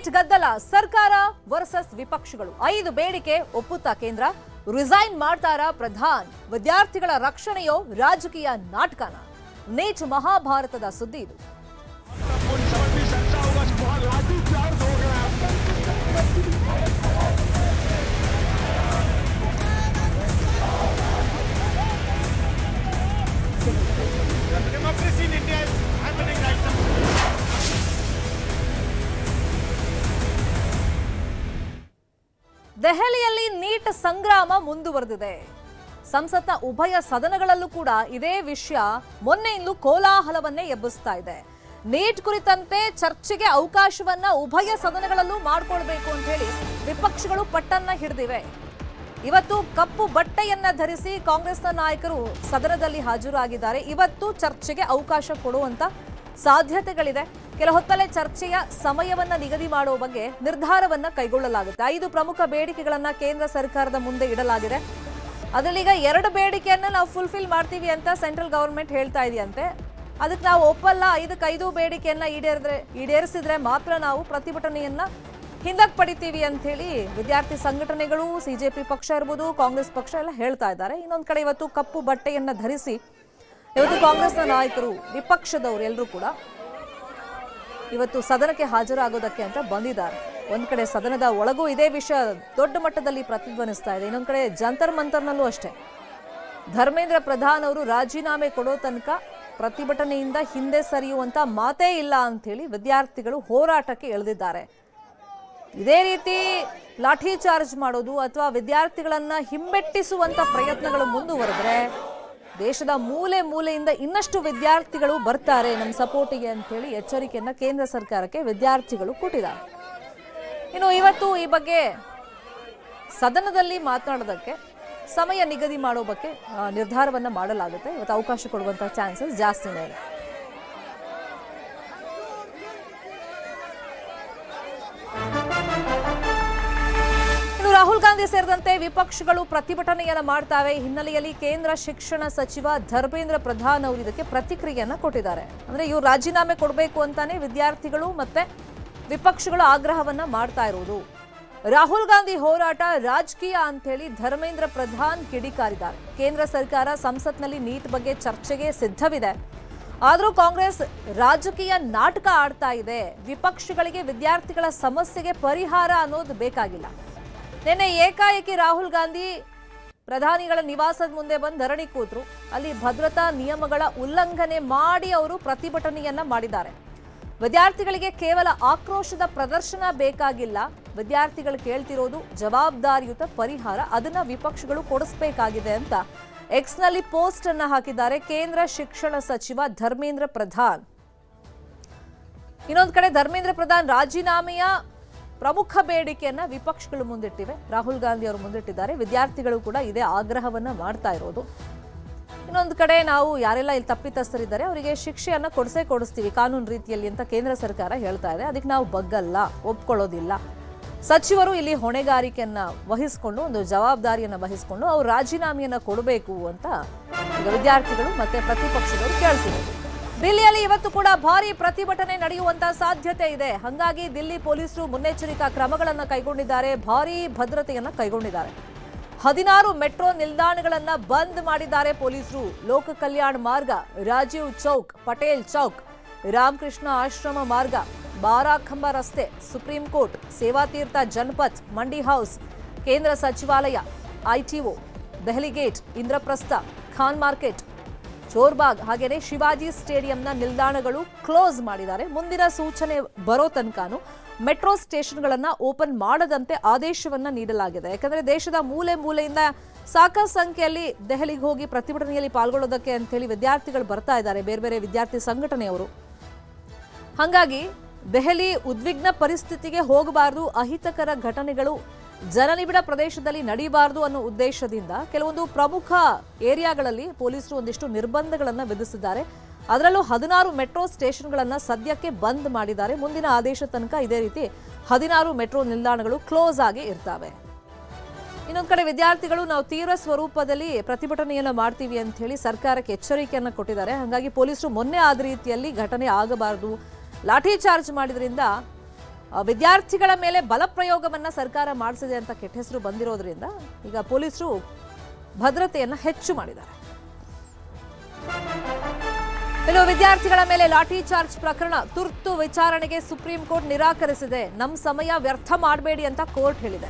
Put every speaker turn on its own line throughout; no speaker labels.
Neat ಗದ್ದಲ ಸರ್ಕಾರ versus ವಿಪಕ್ಷಗಳು 5 ಬೇಡಿಕೆ ಒಪ್ಪುತ್ತಾ ಕೇಂದ್ರ ರಿಸೈನ್ ಮಾಡ್ತಾರಾ ಪ್ರಧಾನ್ ವಿದ್ಯಾರ್ಥಿಗಳ ರಕ್ಷಣೆಯೋ ರಾಜಕೀಯ ನಾಟಕನ ನೀಟ್ ಮಹಾಭಾರತದ ಸುದ್ದಿ ಇದು
Democracy in India is happening right now.
ದೆಹಲಿಯಲ್ಲಿ ನೀಟ್ ಸಂಗ್ರಾಮ ಮುಂದುವರೆದಿದೆ. ಸಂಸತ್ನ ಉಭಯ ಸದನಗಳಲ್ಲೂ ಕೂಡ ಇದೇ ವಿಷಯ ಮೊನ್ನೆಯಿಂದಲೂ ಕೋಲಾಹಲವನ್ನೇ ಎಬ್ಬಿಸ್ತಾ ಇದೆ. ನೀಟ್ ಕುರಿತಂತೆ ಚರ್ಚೆಗೆ ಅವಕಾಶವನ್ನ ಉಭಯ ಸದನಗಳಲ್ಲೂ ಮಾಡಿಕೊಳ್ಬೇಕು ಅಂತ ಹೇಳಿ ವಿಪಕ್ಷಗಳು ಪಟ್ಟನ್ನ ಹಿಡಿದಿವೆ. ಇವತ್ತು ಕಪ್ಪು ಬಟ್ಟೆಯನ್ನ ಧರಿಸಿ ಕಾಂಗ್ರೆಸ್ನ ನಾಯಕರು ಸದನದಲ್ಲಿ ಹಾಜರಾಗಿದ್ದಾರೆ. ಇವತ್ತು ಚರ್ಚೆಗೆ ಅವಕಾಶ ಕೊಡುವಂತ ಸಾಧ್ಯತೆಗಳಿದೆ. ಕೆಲ ಹೊತ್ತಲ್ಲೇ ಚರ್ಚೆಯ ಸಮಯವನ್ನ ನಿಗದಿ ಮಾಡುವ ಬಗ್ಗೆ ನಿರ್ಧಾರವನ್ನ ಕೈಗೊಳ್ಳಲಾಗುತ್ತೆ. 5 ಪ್ರಮುಖ ಬೇಡಿಕೆಗಳನ್ನ ಕೇಂದ್ರ ಸರ್ಕಾರದ ಮುಂದೆ ಇಡಲಾಗಿದೆ. ಅದರಲ್ಲಿ ಈಗ 2 ಬೇಡಿಕೆಯನ್ನ ನಾವು ಫುಲ್ಫಿಲ್ ಮಾಡ್ತೀವಿ ಅಂತ ಸೆಂಟ್ರಲ್ ಗವರ್ಮೆಂಟ್ ಹೇಳ್ತಾ ಇದೆಯಂತೆ. ಅದಕ್ಕೆ ನಾವು ಒಪ್ಪಲ್ಲ, 5 ಬೇಡಿಕೆಯನ್ನ ಈಡೇರಿಸಿದ್ರೆ ಮಾತ್ರ ನಾವು ಪ್ರತಿಭಟನೆಯನ್ನ ಹಿಂದಕ್ಕೆ ಪಡಿತೀವಿ ಅಂತ ಹೇಳಿ ವಿದ್ಯಾರ್ಥಿ ಸಂಘಟನೆಗಳು, ಸಿಜೆಪಿ ಪಕ್ಷ ಇರ್ಬೋದು, ಕಾಂಗ್ರೆಸ್ ಪಕ್ಷ ಎಲ್ಲ ಹೇಳ್ತಾ ಇದ್ದಾರೆ. ಇನ್ನೊಂದು ಕಡೆ ಇವತ್ತು ಕಪ್ಪು ಬಟ್ಟೆಯನ್ನ ಧರಿಸಿ ಇವತ್ತು ಕಾಂಗ್ರೆಸ್ನ ನಾಯಕರು, ವಿಪಕ್ಷದವರು ಎಲ್ಲರೂ ಕೂಡ ಇವತ್ತು ಸದನಕ್ಕೆ ಹಾಜರಾಗೋದಕ್ಕೆ ಅಂತ ಬಂದಿದ್ದಾರೆ. ಒಂದ್ ಕಡೆ ಸದನದ ಒಳಗೂ ಇದೇ ವಿಷಯ ದೊಡ್ಡ ಮಟ್ಟದಲ್ಲಿ ಪ್ರತಿಧ್ವನಿಸ್ತಾ ಇದೆ. ಇನ್ನೊಂದ್ ಕಡೆ ಜಂತರ್ ಮಂತರ್ನಲ್ಲೂ ಅಷ್ಟೇ ಧರ್ಮೇಂದ್ರ ಪ್ರಧಾನ್ ಅವರು ರಾಜೀನಾಮೆ ಕೊಡೋ ತನಕ ಪ್ರತಿಭಟನೆಯಿಂದ ಹಿಂದೆ ಸರಿಯುವಂತ ಮಾತೇ ಇಲ್ಲ ಅಂತ ಹೇಳಿ ವಿದ್ಯಾರ್ಥಿಗಳು ಹೋರಾಟಕ್ಕೆ ಇಳಿದಿದ್ದಾರೆ. ಇದೇ ರೀತಿ ಲಾಠಿ ಚಾರ್ಜ್ ಮಾಡೋದು ಅಥವಾ ವಿದ್ಯಾರ್ಥಿಗಳನ್ನ ಹಿಮ್ಮೆಟ್ಟಿಸುವಂತ ಪ್ರಯತ್ನಗಳು ಮುಂದುವರೆದ್ರೆ ದೇಶದ ಮೂಲೆ ಮೂಲೆಯಿಂದ ಇನ್ನಷ್ಟು ವಿದ್ಯಾರ್ಥಿಗಳು ಬರ್ತಾರೆ ನಮ್ಮ ಸಪೋರ್ಟಿಗೆ ಅಂತ ಹೇಳಿ ಎಚ್ಚರಿಕೆಯನ್ನ ಕೇಂದ್ರ ಸರ್ಕಾರಕ್ಕೆ ವಿದ್ಯಾರ್ಥಿಗಳು ಕೊಟ್ಟಿದ್ದಾರೆ. ಇನ್ನು ಇವತ್ತು ಈ ಬಗ್ಗೆ ಸದನದಲ್ಲಿ ಮಾತನಾಡೋದಕ್ಕೆ ಸಮಯ ನಿಗದಿ ಮಾಡೋ ಬಗ್ಗೆ ನಿರ್ಧಾರವನ್ನ ಮಾಡಲಾಗುತ್ತೆ. ಇವತ್ತು ಅವಕಾಶ ಕೊಡುವಂತ ಚಾನ್ಸಸ್ ಜಾಸ್ತಿನೇ ಇದೆ. ರಾಹುಲ್ ಗಾಂಧಿ ಸೇರಿದಂತೆ ವಿಪಕ್ಷಗಳು ಪ್ರತಿಭಟನೆಯನ್ನ ಮಾಡ್ತಾವೆ. ಹಿನ್ನೆಲೆಯಲ್ಲಿ ಕೇಂದ್ರ ಶಿಕ್ಷಣ ಸಚಿವ ಧರ್ಮೇಂದ್ರ ಪ್ರಧಾನ್ ಅವರು ಇದಕ್ಕೆ ಪ್ರತಿಕ್ರಿಯೆಯನ್ನ ಕೊಟ್ಟಿದ್ದಾರೆ. ಅಂದ್ರೆ ಇವರು ರಾಜೀನಾಮೆ ಕೊಡಬೇಕು ಅಂತಾನೆ ವಿದ್ಯಾರ್ಥಿಗಳು ಮತ್ತೆ ವಿಪಕ್ಷಗಳು ಆಗ್ರಹವನ್ನ ಮಾಡ್ತಾ ಇರೋದು. ರಾಹುಲ್ ಗಾಂಧಿ ಹೋರಾಟ ರಾಜಕೀಯ ಅಂತ ಹೇಳಿ ಧರ್ಮೇಂದ್ರ ಪ್ರಧಾನ್ ಕಿಡಿಕಾರಿದ್ದಾರೆ. ಕೇಂದ್ರ ಸರ್ಕಾರ ಸಂಸತ್ನಲ್ಲಿ ನೀಟ್ ಬಗ್ಗೆ ಚರ್ಚೆಗೆ ಸಿದ್ಧವಿದೆ, ಆದರೂ ಕಾಂಗ್ರೆಸ್ ರಾಜಕೀಯ ನಾಟಕ ಆಡ್ತಾ ಇದೆ. ವಿಪಕ್ಷಗಳಿಗೆ ವಿದ್ಯಾರ್ಥಿಗಳ ಸಮಸ್ಯೆಗೆ ಪರಿಹಾರ ಅನ್ನೋದು ಬೇಕಾಗಿಲ್ಲ. ನಿನ್ನೆ ಏಕಾಏಕಿ ರಾಹುಲ್ ಗಾಂಧಿ ಪ್ರಧಾನಿಗಳ ನಿವಾಸದ ಮುಂದೆ ಬಂದು ಧರಣಿ ಕೂತರು. ಅಲ್ಲಿ ಭದ್ರತಾ ನಿಯಮಗಳ ಉಲ್ಲಂಘನೆ ಮಾಡಿ ಅವರು ಪ್ರತಿಭಟನೆಯನ್ನ ಮಾಡಿದ್ದಾರೆ. ವಿದ್ಯಾರ್ಥಿಗಳಿಗೆ ಕೇವಲ ಆಕ್ರೋಶದ ಪ್ರದರ್ಶನ ಬೇಕಾಗಿಲ್ಲ, ವಿದ್ಯಾರ್ಥಿಗಳು ಕೇಳ್ತಿರೋದು ಜವಾಬ್ದಾರಿಯುತ ಪರಿಹಾರ, ಅದನ್ನ ವಿಪಕ್ಷಗಳು ಕೊಡಿಸಬೇಕಾಗಿದೆ ಅಂತ ಎಕ್ಸ್ನಲ್ಲಿ ಪೋಸ್ಟ್ ಅನ್ನ ಹಾಕಿದ್ದಾರೆ ಕೇಂದ್ರ ಶಿಕ್ಷಣ ಸಚಿವ ಧರ್ಮೇಂದ್ರ ಪ್ರಧಾನ್. ಇನ್ನೊಂದು ಕಡೆ ಧರ್ಮೇಂದ್ರ ಪ್ರಧಾನ್ ರಾಜೀನಾಮೆಯ ಪ್ರಮುಖ ಬೇಡಿಕೆಯನ್ನ ವಿಪಕ್ಷಗಳು ಮುಂದಿಟ್ಟಿವೆ, ರಾಹುಲ್ ಗಾಂಧಿ ಅವರು ಮುಂದಿಟ್ಟಿದ್ದಾರೆ. ವಿದ್ಯಾರ್ಥಿಗಳು ಕೂಡ ಇದೇ ಆಗ್ರಹವನ್ನ ಮಾಡ್ತಾ ಇರೋದು. ಇನ್ನೊಂದು ಕಡೆ ನಾವು ಯಾರೆಲ್ಲ ಇಲ್ಲಿ ತಪ್ಪಿತಸ್ಥರಿದ್ದಾರೆ ಅವರಿಗೆ ಶಿಕ್ಷೆಯನ್ನ ಕೊಡಿಸ್ತೀವಿ ಕಾನೂನು ರೀತಿಯಲ್ಲಿ ಅಂತ ಕೇಂದ್ರ ಸರ್ಕಾರ ಹೇಳ್ತಾ ಇದೆ. ಅದಕ್ಕೆ ನಾವು ಬಗ್ಗಲ್ಲ, ಒಪ್ಕೊಳ್ಳೋದಿಲ್ಲ. ಸಚಿವರು ಇಲ್ಲಿ ಹೊಣೆಗಾರಿಕೆಯನ್ನ ವಹಿಸಿಕೊಂಡು, ಒಂದು ಜವಾಬ್ದಾರಿಯನ್ನ ವಹಿಸಿಕೊಂಡು ಅವರು ರಾಜೀನಾಮೆಯನ್ನ ಕೊಡಬೇಕು ಅಂತ ಈಗ ವಿದ್ಯಾರ್ಥಿಗಳು ಮತ್ತೆ ಪ್ರತಿಪಕ್ಷಗಳು ಕೇಳ್ತಿದ್ದಾರೆ. ದಿಲ್ಲಿಯಲ್ಲಿ ಇವತ್ತು ಕೂಡ ಭಾರಿ ಪ್ರತಿಭಟನೆ ನಡೆಯುವಂತ ಸಾಧ್ಯತೆ ಇದೆ. ಹಾಗಾಗಿ ದಿಲ್ಲಿ ಪೊಲೀಸರು ಮುನ್ನೆಚ್ಚರಿಕಾ ಕ್ರಮಗಳನ್ನು ಕೈಗೊಂಡಿದ್ದಾರೆ, ಭಾರಿ ಭದ್ರತೆಯನ್ನ ಕೈಗೊಂಡಿದ್ದಾರೆ. 16 ಮೆಟ್ರೋ ನಿಲ್ದಾಣಗಳನ್ನ ಬಂದ್ ಮಾಡಿದ್ದಾರೆ ಪೊಲೀಸರು. ಲೋಕ ಕಲ್ಯಾಣ ಮಾರ್ಗ, ರಾಜೀವ್ ಚೌಕ್, ಪಟೇಲ್ ಚೌಕ್, ರಾಮಕೃಷ್ಣ ಆಶ್ರಮ ಮಾರ್ಗ, ಬಾರಾಖಂಬ ರಸ್ತೆ, ಸುಪ್ರೀಂ ಕೋರ್ಟ್, ಸೇವಾತೀರ್ಥ ಜನಪಥ್, ಮಂಡಿ ಹೌಸ್, ಕೇಂದ್ರ ಸಚಿವಾಲಯ, ITO, Delhi gate, Indraprastha, Khan market, ಚೋರ್ಬಾಗ್ ಹಾಗೇನೆ ಶಿವಾಜಿ ಸ್ಟೇಡಿಯಂನ ನಿಲ್ದಾಣಗಳು ಕ್ಲೋಸ್ ಮಾಡಿದ್ದಾರೆ. ಮುಂದಿನ ಸೂಚನೆ ಬರೋ ತನಕನೂ ಮೆಟ್ರೋ ಸ್ಟೇಷನ್ಗಳನ್ನ ಓಪನ್ ಮಾಡದಂತೆ ಆದೇಶವನ್ನ ನೀಡಲಾಗಿದೆ. ಯಾಕಂದ್ರೆ ದೇಶದ ಮೂಲೆ ಮೂಲೆಯಿಂದ ಸಾಕಷ್ಟು ಸಂಖ್ಯೆಯಲ್ಲಿ ದೆಹಲಿಗೆ ಹೋಗಿ ಪ್ರತಿಭಟನೆಯಲ್ಲಿ ಪಾಲ್ಗೊಳ್ಳೋದಕ್ಕೆ ಅಂತ ಹೇಳಿ ವಿದ್ಯಾರ್ಥಿಗಳು ಬರ್ತಾ ಇದ್ದಾರೆ, ಬೇರೆ ಬೇರೆ ವಿದ್ಯಾರ್ಥಿ ಸಂಘಟನೆಯವರು. ಹಾಗಾಗಿ ದೆಹಲಿ ಉದ್ವಿಗ್ನ ಪರಿಸ್ಥಿತಿಗೆ ಹೋಗಬಾರದು, ಅಹಿತಕರ ಘಟನೆಗಳು ಜನನಿಬಿಡ ಪ್ರದೇಶದಲ್ಲಿ ನಡೆಯಬಾರದು ಅನ್ನೋ ಉದ್ದೇಶದಿಂದ ಕೆಲವೊಂದು ಪ್ರಮುಖ ಏರಿಯಾಗಳಲ್ಲಿ ಪೊಲೀಸರು ಒಂದಿಷ್ಟು ನಿರ್ಬಂಧಗಳನ್ನು ವಿಧಿಸಿದ್ದಾರೆ. ಅದರಲ್ಲೂ 16 ಮೆಟ್ರೋ ಸ್ಟೇಷನ್ಗಳನ್ನು ಸದ್ಯಕ್ಕೆ ಬಂದ್ ಮಾಡಿದ್ದಾರೆ. ಮುಂದಿನ ಆದೇಶ ತನಕ ಇದೇ ರೀತಿ 16 ಮೆಟ್ರೋ ನಿಲ್ದಾಣಗಳು ಕ್ಲೋಸ್ ಆಗಿ ಇರ್ತವೆ. ಇನ್ನೊಂದು ಕಡೆ ವಿದ್ಯಾರ್ಥಿಗಳು ನಾವು ತೀವ್ರ ಸ್ವರೂಪದಲ್ಲಿ ಪ್ರತಿಭಟನೆಯನ್ನು ಮಾಡ್ತೀವಿ ಅಂತ ಹೇಳಿ ಸರ್ಕಾರಕ್ಕೆ ಎಚ್ಚರಿಕೆಯನ್ನು ಕೊಟ್ಟಿದ್ದಾರೆ. ಹಾಗಾಗಿ ಪೊಲೀಸರು ಮೊನ್ನೆ ಆದ ರೀತಿಯಲ್ಲಿ ಘಟನೆ ಆಗಬಾರದು, ಲಾಠಿ ಚಾರ್ಜ್ ಮಾಡಿದ್ರಿಂದ ವಿದ್ಯಾರ್ಥಿಗಳ ಮೇಲೆ ಬಲಪ್ರಯೋಗವನ್ನ ಸರ್ಕಾರ ಮಾಡಿಸಿದೆ ಅಂತ ಕೆಟ್ಟ ಹೆಸರು ಬಂದಿರೋದ್ರಿಂದ ಈಗ ಪೊಲೀಸರು ಭದ್ರತೆಯನ್ನ ಹೆಚ್ಚು ಮಾಡಿದ್ದಾರೆ. ಇನ್ನು ವಿದ್ಯಾರ್ಥಿಗಳ ಮೇಲೆ ಲಾಠಿ ಚಾರ್ಜ್ ಪ್ರಕರಣ ತುರ್ತು ವಿಚಾರಣೆಗೆ ಸುಪ್ರೀಂ ಕೋರ್ಟ್ ನಿರಾಕರಿಸಿದೆ. ನಮ್ಮ ಸಮಯ ವ್ಯರ್ಥ ಮಾಡಬೇಡಿ ಅಂತ ಕೋರ್ಟ್ ಹೇಳಿದೆ.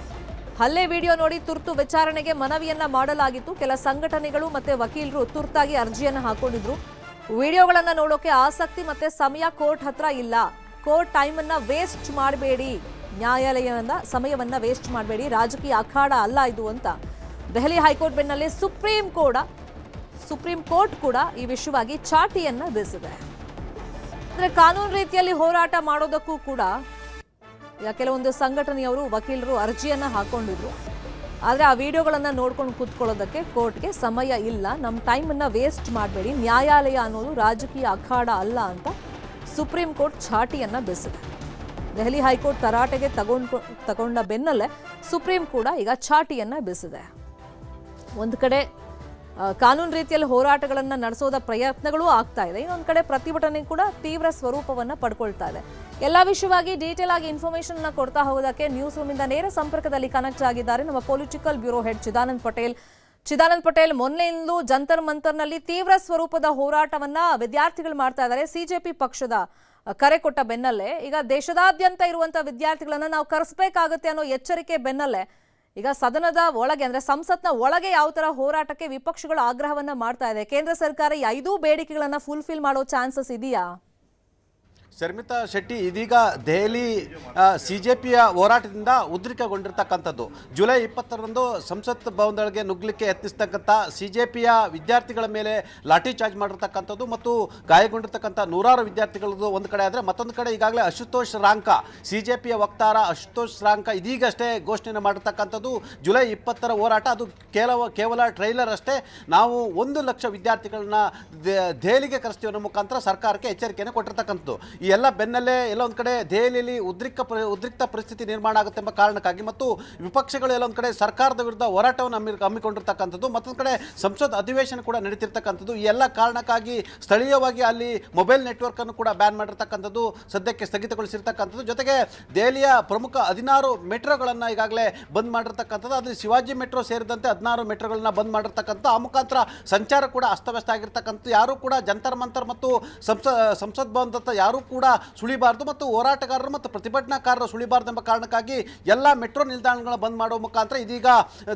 ಹಲ್ಲೆ ವಿಡಿಯೋ ನೋಡಿ ತುರ್ತು ವಿಚಾರಣೆಗೆ ಮನವಿಯನ್ನ ಮಾಡಲಾಗಿತ್ತು. ಕೆಲ ಸಂಘಟನೆಗಳು ಮತ್ತೆ ವಕೀಲರು ತುರ್ತಾಗಿ ಅರ್ಜಿಯನ್ನ ಹಾಕೊಂಡಿದ್ರು. ವಿಡಿಯೋಗಳನ್ನ ನೋಡೋಕೆ ಆಸಕ್ತಿ ಮತ್ತೆ ಸಮಯ ಕೋರ್ಟ್ ಹತ್ರ ಇಲ್ಲ. ಕೋರ್ಟ್ ಟೈಮನ್ನ ವೇಸ್ಟ್ ಮಾಡಬೇಡಿ, ನ್ಯಾಯಾಲಯದ ಸಮಯವನ್ನ ವೇಸ್ಟ್ ಮಾಡಬೇಡಿ, ರಾಜಕೀಯ ಅಖಾಡ ಅಲ್ಲ ಇದು ಅಂತ ದೆಹಲಿ ಹೈಕೋರ್ಟ್ ಬೆನ್ನಲ್ಲೇ ಸುಪ್ರೀಂ ಕೋರ್ಟ್ ಕೂಡ ಈ ವಿಷಯವಾಗಿ ಚಾಟಿಯನ್ನ ಬೀಸಿದೆ. ಅಂದ್ರೆ ಕಾನೂನು ರೀತಿಯಲ್ಲಿ ಹೋರಾಟ ಮಾಡೋದಕ್ಕೂ ಕೂಡ ಕೆಲವೊಂದು ಸಂಘಟನೆಯವರು ವಕೀಲರು ಅರ್ಜಿಯನ್ನ ಹಾಕೊಂಡಿದ್ರು. ಆದ್ರೆ ಆ ವಿಡಿಯೋಗಳನ್ನ ನೋಡ್ಕೊಂಡು ಕೂತ್ಕೊಳ್ಳೋದಕ್ಕೆ ಕೋರ್ಟ್ಗೆ ಸಮಯ ಇಲ್ಲ, ನಮ್ಮ ಟೈಮನ್ನ ವೇಸ್ಟ್ ಮಾಡಬೇಡಿ, ನ್ಯಾಯಾಲಯ ಅನ್ನೋದು ರಾಜಕೀಯ ಅಖಾಡ ಅಲ್ಲ ಅಂತ ಸುಪ್ರೀಂ ಕೋರ್ಟ್ ಚಾಟಿಯನ್ನ ಬೀಸಿದೆ. ದೆಹಲಿ ಹೈಕೋರ್ಟ್ ತರಾಟೆಗೆ ತಗೊಂಡ ಬೆನ್ನಲ್ಲೇ ಸುಪ್ರೀಂ ಕೂಡ ಈಗ ಚಾಟಿಯನ್ನ ಬೀಸಿದೆ. ಒಂದು ಕಡೆ ಕಾನೂನು ರೀತಿಯಲ್ಲಿ ಹೋರಾಟಗಳನ್ನು ನಡೆಸೋದ ಪ್ರಯತ್ನಗಳು ಆಗ್ತಾ ಇದೆ, ಇನ್ನೊಂದು ಕಡೆ ಪ್ರತಿಭಟನೆ ಕೂಡ ತೀವ್ರ ಸ್ವರೂಪವನ್ನು ಪಡ್ಕೊಳ್ತಾ ಇದೆ. ಎಲ್ಲ ವಿಷಯವಾಗಿ ಡೀಟೇಲ್ ಆಗಿ ಇನ್ಫಾರ್ಮೇಶನ್ ಕೊಡ್ತಾ ಹೋಗೋದಕ್ಕೆ ನ್ಯೂಸ್ ರೂಮ್ ಇಂದ ನೇರ ಸಂಪರ್ಕದಲ್ಲಿ ಕನೆಕ್ಟ್ ಆಗಿದ್ದಾರೆ ನಮ್ಮ political bureau head Chidanand Patel. ಮೊನ್ನೆಯಿಂದಲೂ ಜಂತರ್ ಮಂತರ್ನಲ್ಲಿ ತೀವ್ರ ಸ್ವರೂಪದ ಹೋರಾಟವನ್ನ ವಿದ್ಯಾರ್ಥಿಗಳು ಮಾಡ್ತಾ ಇದ್ದಾರೆ. ಸಿಜೆಪಿ ಪಕ್ಷದ ಕರೆ ಕೊಟ್ಟ ಬೆನ್ನಲ್ಲೇ ಈಗ ದೇಶದಾದ್ಯಂತ ಇರುವಂತಹ ವಿದ್ಯಾರ್ಥಿಗಳನ್ನ ನಾವು ಕರೆಸಬೇಕಾಗುತ್ತೆ ಅನ್ನೋ ಎಚ್ಚರಿಕೆ ಬೆನ್ನಲ್ಲೇ ಈಗ ಸದನದ ಒಳಗೆ ಅಂದ್ರೆ ಸಂಸತ್ನ ಒಳಗೆ ಯಾವ ತರ ಹೋರಾಟಕ್ಕೆ ವಿಪಕ್ಷಗಳು ಆಗ್ರಹವನ್ನ ಮಾಡ್ತಾ ಇದೆ. ಕೇಂದ್ರ ಸರ್ಕಾರ ಈ 5 ಬೇಡಿಕೆಗಳನ್ನ ಫುಲ್ಫಿಲ್ ಮಾಡೋ ಚಾನ್ಸಸ್ ಇದೆಯಾ?
ಶರ್ಮಿತಾ ಶೆಟ್ಟಿ, ಇದೀಗ ದೆಹಲಿ ಸಿಜೆಪಿಯ ಹೋರಾಟದಿಂದ ಉದ್ರಿಕ್ತಗೊಂಡಿರ್ತಕ್ಕಂಥದ್ದು. ಜುಲೈ 20ರಂದು ಸಂಸತ್ ಭವನದೊಳಗೆ ನುಗ್ಗಲಿಕ್ಕೆ ಯತ್ನಿಸ್ತಕ್ಕಂಥ ಸಿಜೆಪಿಯ ವಿದ್ಯಾರ್ಥಿಗಳ ಮೇಲೆ ಲಾಠಿ ಚಾರ್ಜ್ ಮಾಡಿರ್ತಕ್ಕಂಥದ್ದು ಮತ್ತು ಗಾಯಗೊಂಡಿರ್ತಕ್ಕಂಥ ನೂರಾರು ವಿದ್ಯಾರ್ಥಿಗಳದ್ದು ಒಂದು ಕಡೆ ಆದರೆ, ಮತ್ತೊಂದು ಕಡೆ ಈಗಾಗಲೇ ಅಶುತೋಷ್ ರಾಂಕ, ಸಿಜೆಪಿಯ ವಕ್ತಾರ ಅಶುತೋಷ್ ರಾಂಕ ಇದೀಗಷ್ಟೇ ಘೋಷಣೆಯನ್ನು ಮಾಡಿರ್ತಕ್ಕಂಥದ್ದು. ಜುಲೈ 20ರ ಹೋರಾಟ ಅದು ಕೇವಲ ಟ್ರೈಲರ್ ಅಷ್ಟೇ, ನಾವು 1 ಲಕ್ಷ ವಿದ್ಯಾರ್ಥಿಗಳನ್ನ ದೆಹಲಿಗೆ ಕರೆಸ್ತೀವಿ ಅನ್ನೋ ಮುಖಾಂತರ ಸರ್ಕಾರಕ್ಕೆ ಎಚ್ಚರಿಕೆಯನ್ನು ಕೊಟ್ಟಿರ್ತಕ್ಕಂಥದ್ದು. ಈ ಎಲ್ಲ ಬೆನ್ನಲ್ಲೇ ಎಲ್ಲ ಒಂದು ಕಡೆ ದೆಹಲಿಯಲ್ಲಿ ಉದ್ರಿಕ್ತ ಪರಿಸ್ಥಿತಿ ನಿರ್ಮಾಣ ಆಗುತ್ತೆ ಎಂಬ ಕಾರಣಕ್ಕಾಗಿ ಮತ್ತು ವಿಪಕ್ಷಗಳು ಎಲ್ಲ ಒಂದು ಕಡೆ ಸರ್ಕಾರದ ವಿರುದ್ಧ ಹೋರಾಟವನ್ನು ಹಮ್ಮಿಕೊಂಡಿರ್ತಕ್ಕಂಥದ್ದು, ಮತ್ತೊಂದು ಕಡೆ ಸಂಸತ್ ಅಧಿವೇಶನ ಕೂಡ ನಡೀತಿರ್ತಕ್ಕಂಥದ್ದು. ಈ ಎಲ್ಲ ಕಾರಣಕ್ಕಾಗಿ ಸ್ಥಳೀಯವಾಗಿ ಅಲ್ಲಿ ಮೊಬೈಲ್ ನೆಟ್ವರ್ಕ್ ಅನ್ನು ಕೂಡ ಬ್ಯಾನ್ ಮಾಡಿರ್ತಕ್ಕಂಥದ್ದು, ಸದ್ಯಕ್ಕೆ ಸ್ಥಗಿತಗೊಳಿಸಿರ್ತಕ್ಕಂಥದ್ದು. ಜೊತೆಗೆ ದೆಹಲಿಯ ಪ್ರಮುಖ 16 ಮೆಟ್ರೋಗಳನ್ನು ಈಗಾಗಲೇ ಬಂದ್ ಮಾಡಿರ್ತಕ್ಕಂಥದ್ದು. ಅದು ಶಿವಾಜಿ ಮೆಟ್ರೋ ಸೇರಿದಂತೆ 16 ಮೆಟ್ರೋಗಳನ್ನ ಬಂದ್ ಮಾಡಿರ್ತಕ್ಕಂಥದ್ದು. ಆ ಮುಖಾಂತರ ಸಂಚಾರ ಕೂಡ ಅಸ್ತವ್ಯಸ್ತ ಆಗಿರ್ತಕ್ಕಂಥದ್ದು. ಯಾರು ಕೂಡ ಜಂತರ್ ಮಂತರ್ ಮತ್ತು ಸಂಸತ್ ಭವನದತ್ತ ಯಾರು ಕೂಡ ಸುಳಿಬಾರದು ಮತ್ತು ಹೋರಾಟಗಾರರು ಮತ್ತು ಪ್ರತಿಭಟನಾಕಾರರು ಸುಳಿಬಾರದು ಎಂಬ ಕಾರಣಕ್ಕಾಗಿ ಎಲ್ಲ ಮೆಟ್ರೋ ನಿಲ್ದಾಣಗಳನ್ನು ಬಂದ್ ಮಾಡುವ ಮುಖಾಂತರ ಇದೀಗ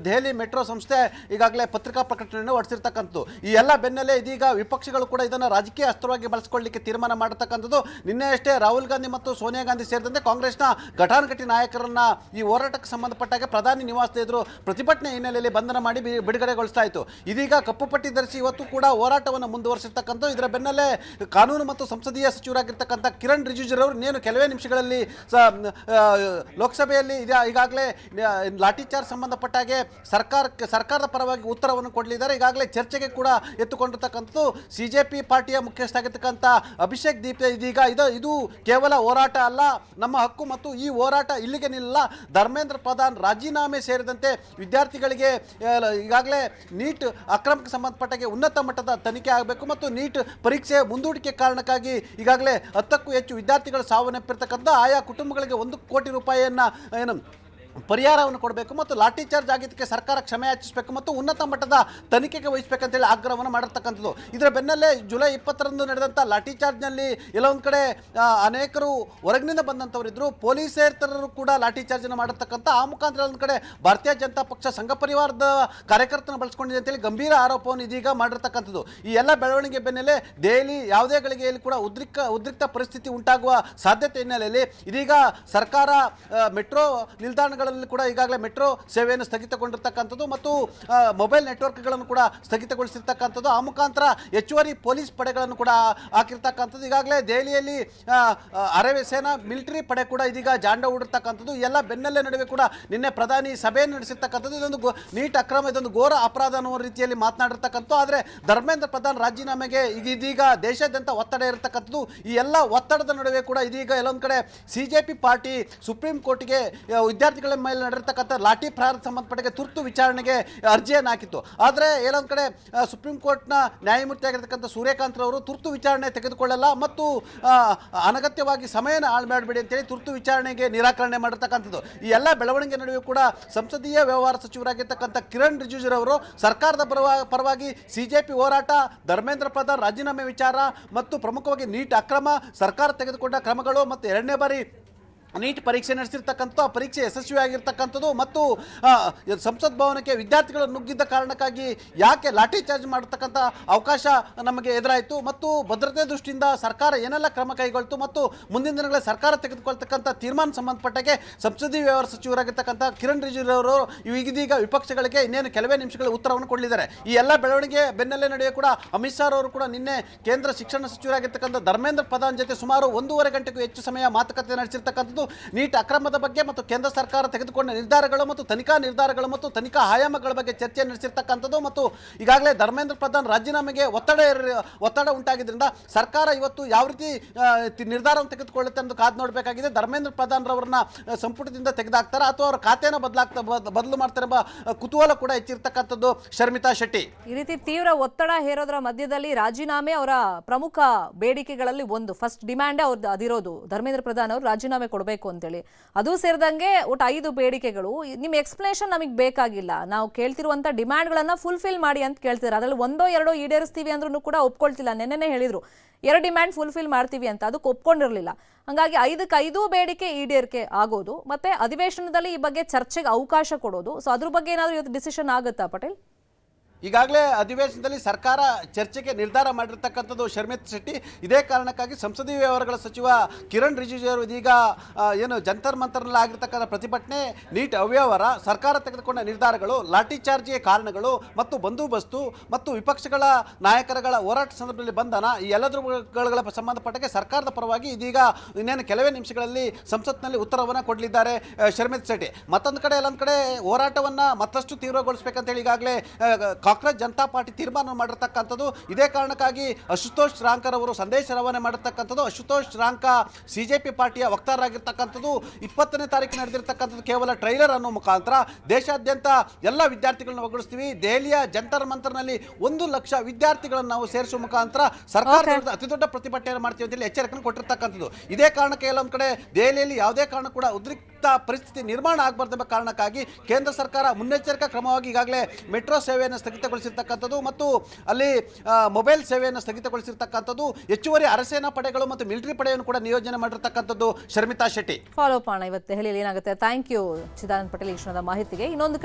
ದೆಹಲಿ ಮೆಟ್ರೋ ಸಂಸ್ಥೆ ಈಗಾಗಲೇ ಪತ್ರಿಕಾ ಪ್ರಕಟಣೆಯನ್ನು ಹೊರಡಿಸಿರ್ತಕ್ಕಂಥದ್ದು. ಈ ಎಲ್ಲ ಬೆನ್ನಲ್ಲೇ ಇದೀಗ ವಿಪಕ್ಷಗಳು ಕೂಡ ಇದನ್ನು ರಾಜಕೀಯ ಅಸ್ತ್ರವಾಗಿ ಬಳಸಿಕೊಳ್ಳಲಿಕ್ಕೆ ತೀರ್ಮಾನ ಮಾಡಿರ್ತಕ್ಕಂಥದ್ದು. ನಿನ್ನೆಯಷ್ಟೇ ರಾಹುಲ್ ಗಾಂಧಿ ಮತ್ತು ಸೋನಿಯಾ ಗಾಂಧಿ ಸೇರಿದಂತೆ ಕಾಂಗ್ರೆಸ್ನ ಘಟಾನುಘಟಿ ನಾಯಕರನ್ನ ಈ ಹೋರಾಟಕ್ಕೆ ಸಂಬಂಧಪಟ್ಟಾಗ ಪ್ರಧಾನಿ ನಿವಾಸದ ಎದುರು ಪ್ರತಿಭಟನೆ ಹಿನ್ನೆಲೆಯಲ್ಲಿ ಬಂಧನ ಮಾಡಿ ಬಿಡುಗಡೆಗೊಳಿಸ್ತಾ ಇತ್ತು. ಇದೀಗ ಕಪ್ಪು ಪಟ್ಟಿ ಧರಿಸಿ ಇವತ್ತು ಕೂಡ ಹೋರಾಟವನ್ನು ಮುಂದುವರಿಸಿರ್ತಕ್ಕಂಥ. ಇದರ ಬೆನ್ನಲ್ಲೇ ಕಾನೂನು ಮತ್ತು ಸಂಸದೀಯ ಸಚಿವರಾಗಿರ್ತಕ್ಕಂಥ ಕಿರಣ್ ರಿಜಿಜುರವರು ಇನ್ನೇನು ಕೆಲವೇ ನಿಮಿಷಗಳಲ್ಲಿ ಲೋಕಸಭೆಯಲ್ಲಿ ಈಗಾಗಲೇ ಲಾಠಿ ಚಾರ್ಜ್ ಸಂಬಂಧಪಟ್ಟಾಗೆ ಸರ್ಕಾರದ ಪರವಾಗಿ ಉತ್ತರವನ್ನು ಕೊಡಲಿದ್ದಾರೆ. ಈಗಾಗಲೇ ಚರ್ಚೆಗೆ ಕೂಡ ಎತ್ತುಕೊಂಡಿರ್ತಕ್ಕಂಥದ್ದು. ಸಿಜೆಪಿ ಪಾರ್ಟಿಯ ಮುಖ್ಯಸ್ಥರಾಗಿರ್ತಕ್ಕಂಥ ಅಭಿಷೇಕ್ ದೀಪ್ ಇದೀಗ ಇದು ಕೇವಲ ಹೋರಾಟ ಅಲ್ಲ, ನಮ್ಮ ಹಕ್ಕು ಮತ್ತು ಈ ಹೋರಾಟ ಇಲ್ಲಿಗೆ ನಿಲ್ಲ, ಧರ್ಮೇಂದ್ರ ಪ್ರಧಾನ್ ರಾಜೀನಾಮೆ ಸೇರಿದಂತೆ ವಿದ್ಯಾರ್ಥಿಗಳಿಗೆ ಈಗಾಗಲೇ ನೀಟ್ ಅಕ್ರಮಕ್ಕೆ ಸಂಬಂಧಪಟ್ಟಾಗೆ ಉನ್ನತ ಮಟ್ಟದ ತನಿಖೆ ಆಗಬೇಕು ಮತ್ತು ನೀಟ್ ಪರೀಕ್ಷೆ ಮುಂದೂಡಿಕೆ ಕಾರಣಕ್ಕಾಗಿ ಈಗಾಗಲೇ 10ಕ್ಕೂ ಹೆಚ್ಚು ವಿದ್ಯಾರ್ಥಿಗಳು ಸಾವನ್ನಪ್ಪಿರ್ತಕ್ಕಂಥ ಆಯಾ ಕುಟುಂಬಗಳಿಗೆ 1 ಕೋಟಿ ರೂಪಾಯಿಯನ್ನು ಪರಿಹಾರವನ್ನು ಕೊಡಬೇಕು ಮತ್ತು ಲಾಠಿ ಚಾರ್ಜ್ ಆಗಿದ್ದಕ್ಕೆ ಸರ್ಕಾರ ಕ್ಷಮೆ ಯಾಚಿಸಬೇಕು ಮತ್ತು ಉನ್ನತ ಮಟ್ಟದ ತನಿಖೆಗೆ ವಹಿಸಬೇಕಂತೇಳಿ ಆಗ್ರಹವನ್ನು ಮಾಡಿರ್ತಕ್ಕಂಥದ್ದು. ಇದರ ಬೆನ್ನಲ್ಲೇ ಜುಲೈ 20ರಂದು ನಡೆದಂಥ ಲಾಠಿ ಚಾರ್ಜ್ನಲ್ಲಿ ಎಲ್ಲ ಒಂದು ಕಡೆ ಅನೇಕರು ಹೊರಗಿನಿಂದ ಬಂದಂಥವರಿದ್ದರು, ಪೊಲೀಸೇತರರು ಕೂಡ ಲಾಠಿ ಚಾರ್ಜನ್ನು ಮಾಡಿರ್ತಕ್ಕಂಥ. ಆ ಮುಖಾಂತರ ಒಂದು ಕಡೆ ಭಾರತೀಯ ಜನತಾ ಪಕ್ಷ ಸಂಘ ಪರಿವಾರದ ಕಾರ್ಯಕರ್ತನ ಬಳಸ್ಕೊಂಡಿದೆ ಅಂತೇಳಿ ಗಂಭೀರ ಆರೋಪವನ್ನು ಇದೀಗ ಮಾಡಿರ್ತಕ್ಕಂಥದ್ದು. ಈ ಎಲ್ಲ ಬೆಳವಣಿಗೆ ಬೆನ್ನಲ್ಲೇ ದೆಹಲಿ ಯಾವುದೇ ಗಳಿಗೆಯಲ್ಲಿ ಕೂಡ ಉದ್ರಿಕ್ತ ಪರಿಸ್ಥಿತಿ ಉಂಟಾಗುವ ಸಾಧ್ಯತೆ ಹಿನ್ನೆಲೆಯಲ್ಲಿ ಇದೀಗ ಸರ್ಕಾರ ಮೆಟ್ರೋ ನಿಲ್ದಾಣಗಳ ಕೂಡ ಈಗಾಗಲೇ ಮೆಟ್ರೋ ಸೇವೆಯನ್ನು ಸ್ಥಗಿತಗೊಂಡಿರ್ತಕ್ಕಂಥದ್ದು ಮತ್ತು ಮೊಬೈಲ್ ನೆಟ್ವರ್ಕ್ಗಳನ್ನು ಕೂಡ ಸ್ಥಗಿತಗೊಳಿಸಿರ್ತಕ್ಕಂಥದ್ದು. ಆ ಮುಖಾಂತರ ಹೆಚ್ಚುವರಿ ಪೊಲೀಸ್ ಪಡೆಗಳನ್ನು ಕೂಡ ಹಾಕಿರ್ತಕ್ಕಂಥದ್ದು. ಈಗಾಗಲೇ ದೆಹಲಿಯಲ್ಲಿ ಅರೆ ಸೇನಾ ಮಿಲಿಟರಿ ಪಡೆ ಕೂಡ ಇದೀಗ ಜಾಂಡ ಹೂಡಿರ್ತಕ್ಕಂಥದ್ದು. ಎಲ್ಲ ಬೆನ್ನಲ್ಲೇ ನಡುವೆ ಕೂಡ ನಿನ್ನೆ ಪ್ರಧಾನಿ ಸಭೆಯನ್ನು ನಡೆಸಿರ್ತಕ್ಕಂಥದ್ದು. ಇದೊಂದು ನೀಟ್ ಅಕ್ರಮ, ಇದೊಂದು ಘೋರ ಅಪರಾಧ ಅನ್ನುವ ರೀತಿಯಲ್ಲಿ ಮಾತನಾಡಿರ್ತಕ್ಕಂಥದ್ದು. ಆದರೆ ಧರ್ಮೇಂದ್ರ ಪ್ರಧಾನ್ ರಾಜೀನಾಮೆಗೆ ಇದೀಗ ದೇಶಾದ್ಯಂತ ಒತ್ತಡ ಇರತಕ್ಕಂಥದ್ದು. ಈ ಎಲ್ಲ ಒತ್ತಡದ ನಡುವೆ ಕೂಡ ಇದೀಗ ಎಲ್ಲೊಂದು ಕಡೆ ಸಿಜೆಪಿ ಪಾರ್ಟಿ ಸುಪ್ರೀಂ ಕೋರ್ಟ್ಗೆ ವಿದ್ಯಾರ್ಥಿಗಳ ಮೇಲೆ ನಡೆದಿರ್ತಕ್ಕಂಥ ಲಾಠಿ ಪ್ರಹಾರ ಸಂಬಂಧಪಟ್ಟ ತುರ್ತು ವಿಚಾರಣೆಗೆ ಅರ್ಜಿಯನ್ನು ಹಾಕಿತ್ತು. ಆದರೆ ಏನೊಂದು ಕಡೆ ಸುಪ್ರೀಂ ಕೋರ್ಟ್ನ ನ್ಯಾಯಮೂರ್ತಿ ಆಗಿರ್ತಕ್ಕಂಥ ಸೂರ್ಯಕಾಂತ್ ಅವರು ತುರ್ತು ವಿಚಾರಣೆ ತೆಗೆದುಕೊಳ್ಳಲ್ಲ ಮತ್ತು ಅನಗತ್ಯವಾಗಿ ಸಮಯನ ಹಾಳು ಮಾಡಬೇಡಿ ಅಂತೇಳಿ ತುರ್ತು ವಿಚಾರಣೆಗೆ ನಿರಾಕರಣೆ ಮಾಡಿರ್ತಕ್ಕಂಥದ್ದು. ಈ ಎಲ್ಲ ಬೆಳವಣಿಗೆ ನಡುವೆ ಕೂಡ ಸಂಸದೀಯ ವ್ಯವಹಾರ ಸಚಿವರಾಗಿರ್ತಕ್ಕಂಥ ಕಿರಣ್ ರಿಜಿಜುರವರು ಸರ್ಕಾರದ ಪರವಾಗಿ ಸಿಜೆಪಿ ಹೋರಾಟ, ಧರ್ಮೇಂದ್ರ ಪ್ರಧಾನ್ ರಾಜೀನಾಮೆ ವಿಚಾರ ಮತ್ತು ಪ್ರಮುಖವಾಗಿ ನೀಟ್ ಅಕ್ರಮ, ಸರ್ಕಾರ ತೆಗೆದುಕೊಂಡ ಕ್ರಮಗಳು ಮತ್ತು ಎರಡನೇ ಬಾರಿ ನೀಟ್ ಪರೀಕ್ಷೆ ನಡೆಸಿರ್ತಕ್ಕಂಥ ಪರೀಕ್ಷೆ ಯಶಸ್ವಿಯಾಗಿರ್ತಕ್ಕಂಥದ್ದು ಮತ್ತು ಸಂಸತ್ ಭವನಕ್ಕೆ ವಿದ್ಯಾರ್ಥಿಗಳು ನುಗ್ಗಿದ್ದ ಕಾರಣಕ್ಕಾಗಿ ಯಾಕೆ ಲಾಠಿ ಚಾರ್ಜ್ ಮಾಡತಕ್ಕಂಥ ಅವಕಾಶ ನಮಗೆ ಎದುರಾಯಿತು ಮತ್ತು ಭದ್ರತೆ ದೃಷ್ಟಿಯಿಂದ ಸರ್ಕಾರ ಏನೆಲ್ಲ ಕ್ರಮ ಕೈಗೊಳ್ತು ಮತ್ತು ಮುಂದಿನ ದಿನಗಳಲ್ಲಿ ಸರ್ಕಾರ ತೆಗೆದುಕೊಳ್ತಕ್ಕಂಥ ತೀರ್ಮಾನ ಸಂಬಂಧಪಟ್ಟಾಗೆ ಸಂಸದೀಯ ವ್ಯವಹಾರ ಸಚಿವರಾಗಿರ್ತಕ್ಕಂಥ ಕಿರಣ್ ರಿಜಿಜುರವರು ಇದೀಗ ವಿಪಕ್ಷಗಳಿಗೆ ಇನ್ನೇನು ಕೆಲವೇ ನಿಮಿಷಗಳ ಉತ್ತರವನ್ನು ಕೊಡಲಿದ್ದಾರೆ. ಈ ಎಲ್ಲ ಬೆಳವಣಿಗೆ ಬೆನ್ನಲ್ಲೇ ನಡೆಯೋ ಕೂಡ ಅಮಿತ್ ಶಾ ಅವರು ಕೂಡ ನಿನ್ನೆ ಕೇಂದ್ರ ಶಿಕ್ಷಣ ಸಚಿವರಾಗಿರ್ತಕ್ಕಂಥ ಧರ್ಮೇಂದ್ರ ಪ್ರಧಾನ್ ಜೊತೆ ಸುಮಾರು 1.5 ಗಂಟೆಗೂ ಹೆಚ್ಚು ಸಮಯ ಮಾತುಕತೆ ನಡೆಸಿರ್ತಕ್ಕಂಥದ್ದು. ನೀಟ್ ಅಕ್ರಮದ ಬಗ್ಗೆ ಮತ್ತು ಕೇಂದ್ರ ಸರ್ಕಾರ ತೆಗೆದುಕೊಂಡ ನಿರ್ಧಾರಗಳು ಮತ್ತು ತನಿಖಾ ನಿರ್ಧಾರಗಳು ಮತ್ತು ತನಿಖಾ ಆಯಾಮಗಳ ಬಗ್ಗೆ ಚರ್ಚೆ ನಡೆಸಿರ್ತಕ್ಕಂಥದ್ದು ಮತ್ತು ಈಗಾಗಲೇ ಧರ್ಮೇಂದ್ರ ಪ್ರಧಾನ್ ರಾಜೀನಾಮೆಗೆ ಒತ್ತಡ ಉಂಟಾಗಿದ್ದರಿಂದ ಸರ್ಕಾರ ಇವತ್ತು ಯಾವ ರೀತಿ ನಿರ್ಧಾರವನ್ನು ತೆಗೆದುಕೊಳ್ಳುತ್ತೆ ಅಂತ ಕಾದು ನೋಡಬೇಕಾಗಿದೆ. ಧರ್ಮೇಂದ್ರ ಪ್ರಧಾನ್ ರವರನ್ನ ಸಂಪುಟದಿಂದ ತೆಗೆದಾಕ್ತಾರ ಅಥವಾ ಅವರ ಖಾತೆಯನ್ನು ಬದಲು ಮಾಡ್ತಾರೆ ಎಂಬ ಕುತೂಹಲ ಕೂಡ ಹೆಚ್ಚಿರ್ತಕ್ಕಂಥದ್ದು. ಶರ್ಮಿತಾ ಶೆಟ್ಟಿ,
ಈ ರೀತಿ ತೀವ್ರ ಒತ್ತಡ ಹೇರೋದ್ರ ಮಧ್ಯದಲ್ಲಿ ರಾಜೀನಾಮೆ ಅವರ ಪ್ರಮುಖ ಬೇಡಿಕೆಗಳಲ್ಲಿ ಒಂದು ಫಸ್ಟ್ ಡಿಮ್ಯಾಂಡ್ ಅವ್ರದ್ದು ಅದಿರೋದು ಧರ್ಮೇಂದ್ರ ಪ್ರಧಾನ್ ಅವರು ರಾಜೀನಾಮೆ ಕೊಡಬೇಕು ಅಂತೇಳಿ. ಅದು ಸೇರಿದಂಗೆ ಒಟ್ಟು 5 ಬೇಡಿಕೆಗಳು. ನಿಮ್ಮ ಎಕ್ಸ್ಪ್ಲನೇಷನ್ ನಮಗೆ ಬೇಕಾಗಿಲ್ಲ, ನಾವು ಕೇಳ್ತಿರುವಂತ ಡಿಮ್ಯಾಂಡ್ಗಳನ್ನ ಫುಲ್ಫಿಲ್ ಮಾಡಿ ಅಂತ ಕೇಳ್ತಿದ್ದಾರೆ. ಅದರಲ್ಲಿ 1-2 ಈಡೇರಿಸ್ತೀವಿ ಅಂದ್ರೂ ಕೂಡ ಒಪ್ಕೊಳ್ತಿಲ್ಲ. ನೆನ್ನೆನೇ ಹೇಳಿದ್ರು 2 ಡಿಮ್ಯಾಂಡ್ ಫುಲ್ಫಿಲ್ ಮಾಡ್ತೀವಿ ಅಂತ, ಅದಕ್ಕೆ ಒಪ್ಕೊಂಡಿರಲಿಲ್ಲ. ಹಾಗಾಗಿ 5ಕ್ಕೆ 5 ಬೇಡಿಕೆ ಈಡೇರಿಕೆ ಆಗೋದು ಮತ್ತೆ ಅಧಿವೇಶನದಲ್ಲಿ ಈ ಬಗ್ಗೆ ಚರ್ಚೆಗೆ ಅವಕಾಶ ಕೊಡೋದು. ಸೊ ಅದ್ರ ಬಗ್ಗೆ ಏನಾದರೂ ಇವತ್ತು ಡಿಸಿಷನ್ ಆಗುತ್ತಾ ಪಟೇಲ್?
ಈಗಾಗಲೇ ಅಧಿವೇಶನದಲ್ಲಿ ಸರ್ಕಾರ ಚರ್ಚೆಗೆ ನಿರ್ಧಾರ ಮಾಡಿರ್ತಕ್ಕಂಥದ್ದು ಶರ್ಮಿತಾ ಶೆಟ್ಟಿ. ಇದೇ ಕಾರಣಕ್ಕಾಗಿ ಸಂಸದೀಯ ವ್ಯವಹಾರಗಳ ಸಚಿವ ಕಿರಣ್ ರಿಜಿಜು ಅವರು ಇದೀಗ ಏನು ಜಂತರ್ ಮಂತರ್ನಲ್ಲಿ ಆಗಿರ್ತಕ್ಕಂಥ ಪ್ರತಿಭಟನೆ, ನೀಟ್ ಅವ್ಯವಹಾರ, ಸರ್ಕಾರ ತೆಗೆದುಕೊಂಡ ನಿರ್ಧಾರಗಳು, ಲಾಠಿ ಚಾರ್ಜ್ಗೆ ಕಾರಣಗಳು ಮತ್ತು ಬಂದೋಬಸ್ತು ಮತ್ತು ವಿಪಕ್ಷಗಳ ನಾಯಕರುಗಳ ಹೋರಾಟ ಸಂದರ್ಭದಲ್ಲಿ ಬಂಧನ, ಈ ಎಲ್ಲದರ ಸಂಬಂಧಪಟ್ಟಕ್ಕೆ ಸರ್ಕಾರದ ಪರವಾಗಿ ಇದೀಗ ಇನ್ನೇನು ಕೆಲವೇ ನಿಮಿಷಗಳಲ್ಲಿ ಸಂಸತ್ನಲ್ಲಿ ಉತ್ತರವನ್ನು ಕೊಡಲಿದ್ದಾರೆ ಶರ್ಮಿತಾ ಶೆಟ್ಟಿ. ಮತ್ತೊಂದು ಕಡೆ ಎಲ್ಲೊಂದು ಕಡೆ ಹೋರಾಟವನ್ನು ಮತ್ತಷ್ಟು ತೀವ್ರಗೊಳಿಸಬೇಕಂತೇಳಿ ಈಗಾಗಲೇ ಕಾಂಗ್ರೆಸ್ ಜನತಾ ಪಾರ್ಟಿ ತೀರ್ಮಾನ ಮಾಡಿರ್ತಕ್ಕಂಥದ್ದು. ಇದೇ ಕಾರಣಕ್ಕಾಗಿ ಅಶುತೋಷ್ ರಾಂಕರ್ ಅವರು ಸಂದೇಶ ರವಾನೆ ಮಾಡಿರ್ತಕ್ಕಂಥದ್ದು. ಅಶುತೋಷ್ ರಾಂಕ ಸಿಜೆಪಿ ಪಾರ್ಟಿಯ ವಕ್ತಾರರಾಗಿರ್ತಕ್ಕಂಥದ್ದು. 20ನೇ ತಾರೀಕು ನಡೆದಿರ್ತಕ್ಕಂಥದ್ದು ಕೇವಲ ಟ್ರೈಲರ್ ಅನ್ನೋ ಮುಖಾಂತರ ದೇಶಾದ್ಯಂತ ಎಲ್ಲ ವಿದ್ಯಾರ್ಥಿಗಳನ್ನು ಒಗ್ಗೂಡಿಸ್ತೀವಿ, ದೆಹಲಿಯ ಜಂತರ್ ಮಂತರ್ನಲ್ಲಿ 1 ಲಕ್ಷ ವಿದ್ಯಾರ್ಥಿಗಳನ್ನು ನಾವು ಸೇರಿಸುವ ಮುಖಾಂತರ ಸರ್ಕಾರದ ಅತಿ ದೊಡ್ಡ ಪ್ರತಿಭಟನೆ ಮಾಡ್ತೀವಿ ಅಂತೇಳಿ ಎಚ್ಚರಿಕೆಯನ್ನು ಕೊಟ್ಟಿರ್ತಕ್ಕಂಥದ್ದು. ಇದೇ ಕಾರಣಕ್ಕೆ ಎಲ್ಲೊಂದು ಕಡೆ ದೆಹಲಿಯಲ್ಲಿ ಯಾವುದೇ ಕಾರಣ ಕೂಡ ಉದ್ರಿಕ್ತ ಪರಿಸ್ಥಿತಿ ನಿರ್ಮಾಣ ಆಗಬಾರ್ದೆಂಬ ಕಾರಣಕ್ಕಾಗಿ ಕೇಂದ್ರ ಸರ್ಕಾರ ಮುನ್ನೆಚ್ಚರಿಕಾ ಕ್ರಮವಾಗಿ ಈಗಾಗಲೇ ಮೆಟ್ರೋ ಸೇವೆಯನ್ನು ಸ್ಥಗಿತಗೊಳಿಸಿರ್ತಕ್ಕಂಥದ್ದು ಮತ್ತು ಅಲ್ಲಿ ಮೊಬೈಲ್ ಸೇವೆಯನ್ನು ಸ್ಥಗಿತಗೊಳಿಸಿರ್ತಕ್ಕಂಥದ್ದು. ಹೆಚ್ಚುವರಿ ಅರಸೇನಾ ಪಡೆಗಳು ಮತ್ತು ಮಿಲಿಟರಿ ಪಡೆಯನ್ನು ಕೂಡ ನಿಯೋಜನೆ ಮಾಡಿರ್ತಕ್ಕಂಥದ್ದು. ಶರ್ಮಿತಾ ಶೆಟ್ಟಿ,
ಫಾಲೋ ಮಾಡೋಣ ಇವತ್ತು ದೆಹಲಿಯಲ್ಲಿ ಏನಾಗುತ್ತೆ. ಥ್ಯಾಂಕ್ ಯು ಚಿದಾನಂದ್ ಪಟೇಲ್ ಈ ಕ್ಷಣದ ಮಾಹಿತಿಗೆ. ಇನ್ನೊಂದು ಕಡೆ